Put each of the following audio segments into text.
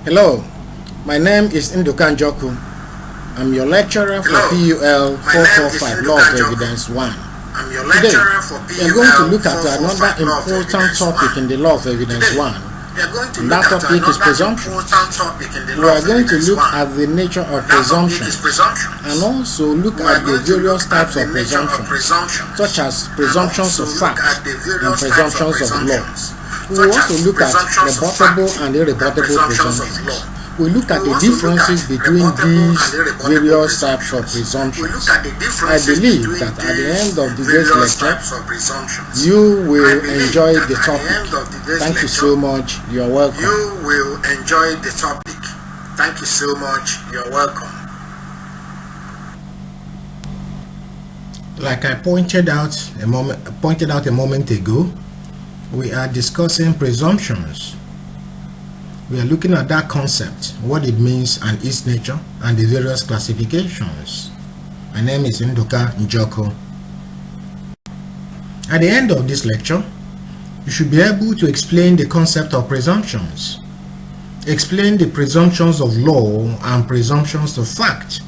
Hello, my name is Nduka Njoku. I'm your lecturer for PUL 445 Law of Evidence 1. Today, we are going to look at another important topic in the Law of Evidence 1, and that topic is presumption. We are going to look at the nature of presumptions and also look at the various types of presumptions, such as presumptions of facts and presumptions of law. We will also look at reportable and irreportable presumptions. We look at the differences between these various types of presumptions. I believe that at the end of today's lecture, you will enjoy the topic. Thank you so much. You're welcome. You will enjoy the topic. Thank you so much. You're welcome. Like I pointed out a moment ago, we are discussing presumptions. We are looking at that concept, what it means and its nature, and the various classifications. My name is Nduka Njoku. At the end of this lecture, you should be able to explain the concept of presumptions, explain the presumptions of law and presumptions of fact,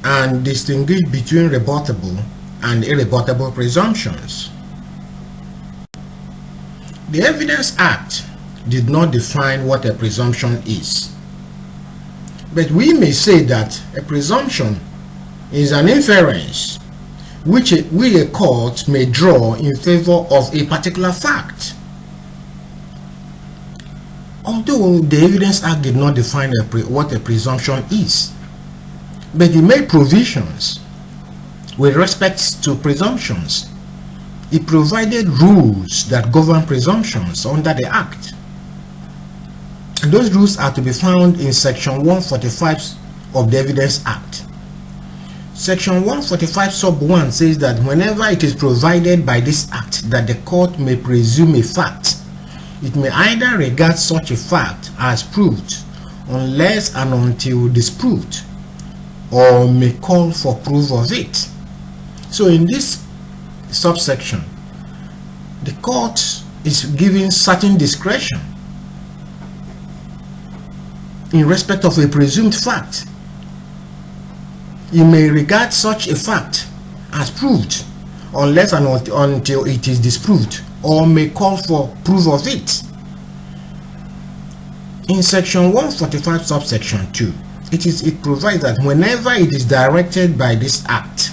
and distinguish between rebuttable and irrebuttable presumptions. The Evidence Act did not define what a presumption is, but we may say that a presumption is an inference which a court may draw in favor of a particular fact. Although the Evidence Act did not define what a presumption is, but it made provisions with respect to presumptions. It provided rules that govern presumptions under the Act. And those rules are to be found in Section 145 of the Evidence Act. Section 145 sub 1 says that whenever it is provided by this Act that the court may presume a fact, it may either regard such a fact as proved unless and until disproved, or may call for proof of it. So in this subsection, the court is given certain discretion in respect of a presumed fact. You may regard such a fact as proved unless and until it is disproved, or may call for proof of it. In Section 145 subsection 2, it provides that whenever it is directed by this Act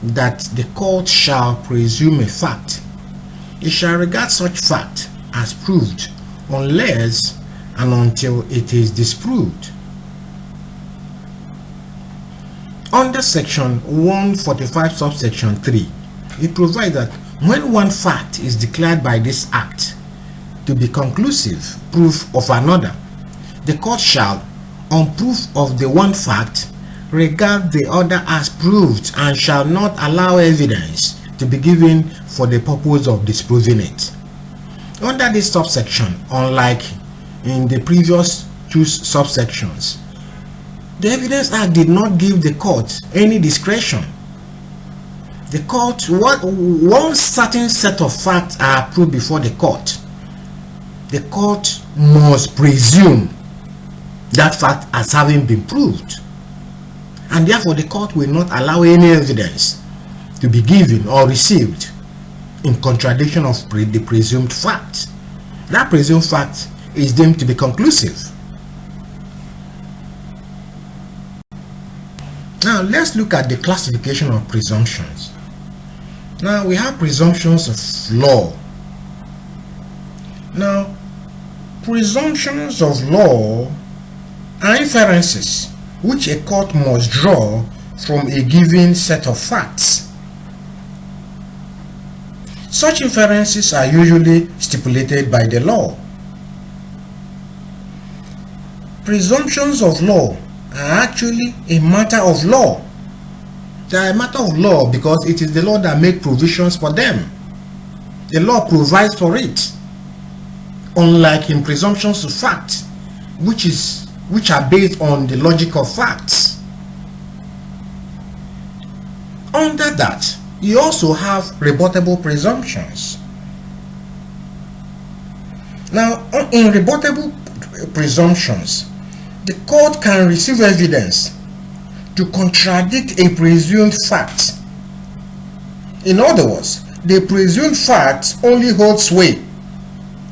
that the court shall presume a fact, it shall regard such fact as proved unless and until it is disproved. Under Section 145 subsection 3, it provides that when one fact is declared by this Act to be conclusive proof of another, the court shall, on proof of the one fact, regard the other as proved and shall not allow evidence to be given for the purpose of disproving it. Under this subsection, unlike in the previous two subsections, the Evidence Act did not give the court any discretion. The court, once certain set of facts are proved before the court must presume that fact as having been proved, and therefore the court will not allow any evidence to be given or received in contradiction of the presumed fact. That presumed fact is deemed to be conclusive. Now let's look at the classification of presumptions. Now we have presumptions of law. Now presumptions of law are inferences which a court must draw from a given set of facts. Such inferences are usually stipulated by the law. Presumptions of law are actually a matter of law. They are a matter of law because it is the law that makes provisions for them. The law provides for it, unlike in presumptions of fact, which are based on the logic of facts. Under that, you also have rebuttable presumptions. Now, in rebuttable presumptions, the court can receive evidence to contradict a presumed fact. In other words, the presumed fact only holds sway,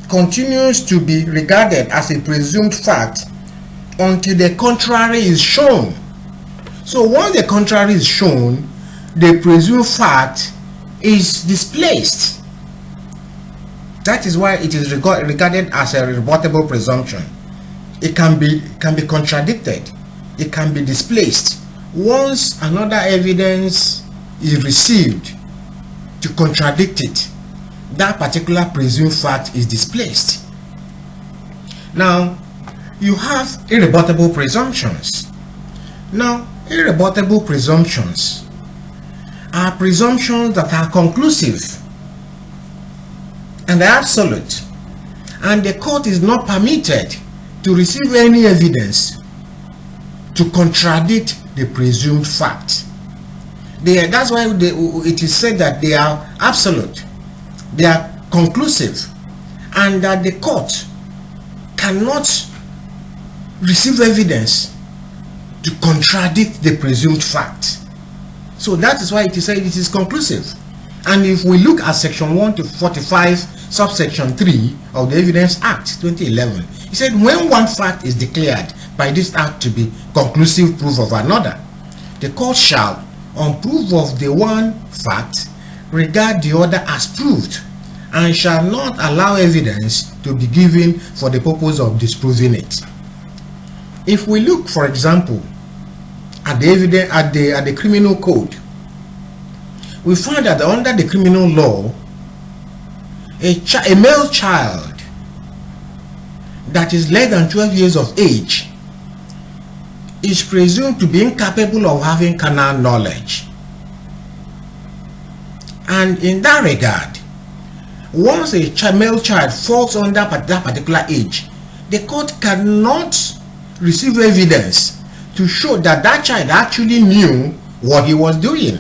continues to be regarded as a presumed fact until the contrary is shown. So once the contrary is shown, the presumed fact is displaced. That is why it is regarded as a reportable presumption. It can be contradicted. It can be displaced. Once another evidence is received to contradict it, that particular presumed fact is displaced. Now, you have irrebuttable presumptions. Now, irrebuttable presumptions are presumptions that are conclusive and absolute, and the court is not permitted to receive any evidence to contradict the presumed fact. That's why it is said that they are absolute, they are conclusive, and that the court cannot receive evidence to contradict the presumed fact. So that is why it is said it is conclusive. And if we look at section 1 to 45 subsection 3 of the Evidence Act 2011, it said when one fact is declared by this act to be conclusive proof of another, the court shall, on proof of the one fact, regard the other as proved, and shall not allow evidence to be given for the purpose of disproving it. If we look, for example, at the criminal code, we find that under the criminal law, a male child that is less than 12 years of age is presumed to be incapable of having carnal knowledge. And in that regard, once a male child falls under that particular age, the court cannot receive evidence to show that that child actually knew what he was doing.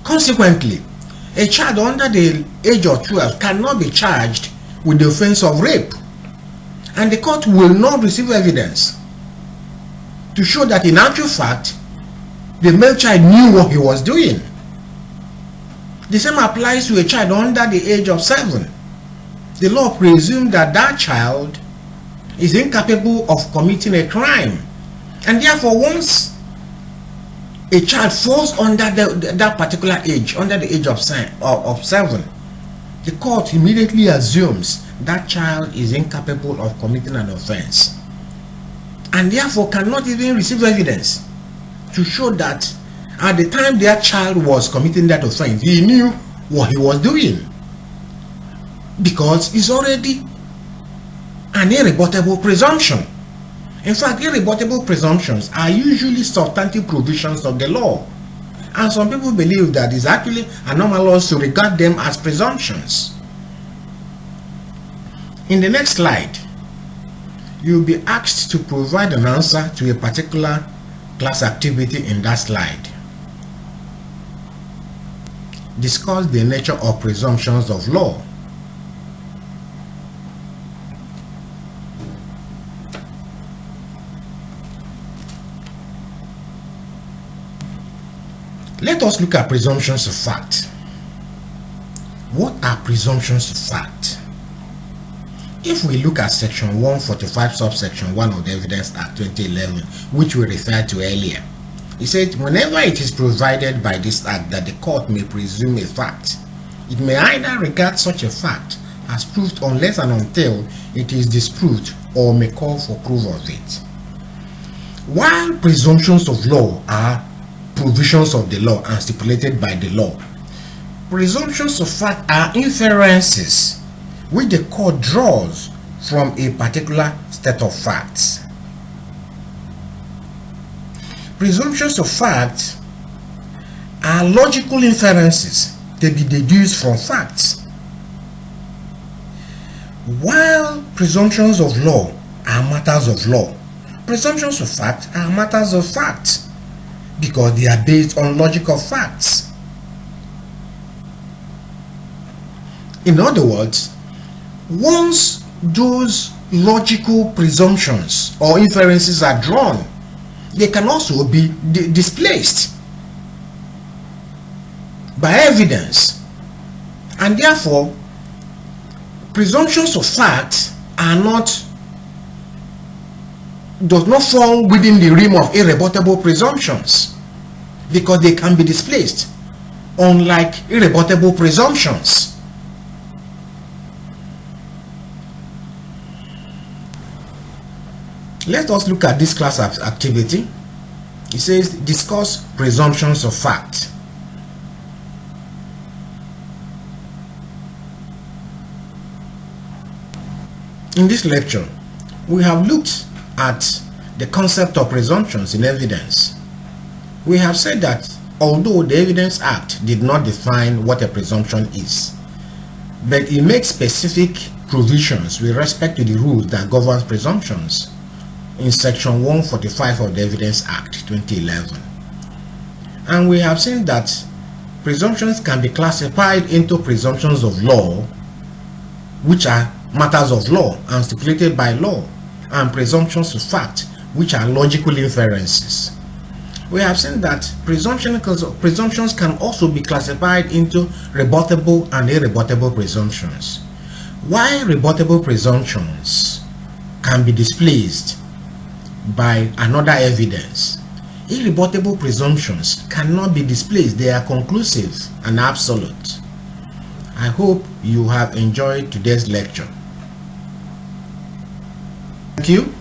Consequently, a child under the age of 12 cannot be charged with the offense of rape, and the court will not receive evidence to show that in actual fact the male child knew what he was doing. The same applies to a child under the age of 7. The law presumes that that child is incapable of committing a crime, and therefore once a child falls under that particular age, under the age of 7, the court immediately assumes that child is incapable of committing an offense, and therefore cannot even receive evidence to show that at the time that child was committing that offense, he knew what he was doing, because it's already an irrebuttable presumption. In fact, irrebuttable presumptions are usually substantive provisions of the law, and some people believe that it's actually anomalous to regard them as presumptions. In the next slide, you'll be asked to provide an answer to a particular class activity in that slide. Discuss the nature of presumptions of law. Let us look at presumptions of fact. What are presumptions of fact? If we look at section 145 subsection 1 of the Evidence Act 2011, which we referred to earlier, it said whenever it is provided by this act that the court may presume a fact, it may either regard such a fact as proved unless and until it is disproved, or may call for proof of it. While presumptions of law are provisions of the law and stipulated by the law, presumptions of fact are inferences which the court draws from a particular set of facts. Presumptions of fact are logical inferences to be deduced from facts, while presumptions of law are matters of law. Presumptions of fact are matters of fact because they are based on logical facts. In other words, once those logical presumptions or inferences are drawn, they can also be displaced by evidence, and therefore presumptions of fact does not fall within the realm of irrebuttable presumptions, because they can be displaced, unlike irrebuttable presumptions. Let us look at this class of activity. It says discuss presumptions of fact. In this lecture, we have looked at the concept of presumptions in evidence. We have said that although the Evidence Act did not define what a presumption is, but it makes specific provisions with respect to the rules that govern presumptions in section 145 of the Evidence Act 2011. And we have seen that presumptions can be classified into presumptions of law, which are matters of law and stipulated by law, and presumptions of fact, which are logical inferences. We have seen that presumptions can also be classified into rebuttable and irrebuttable presumptions. While rebuttable presumptions can be displaced by another evidence, irrebuttable presumptions cannot be displaced. They are conclusive and absolute. I hope you have enjoyed today's lecture. Thank you.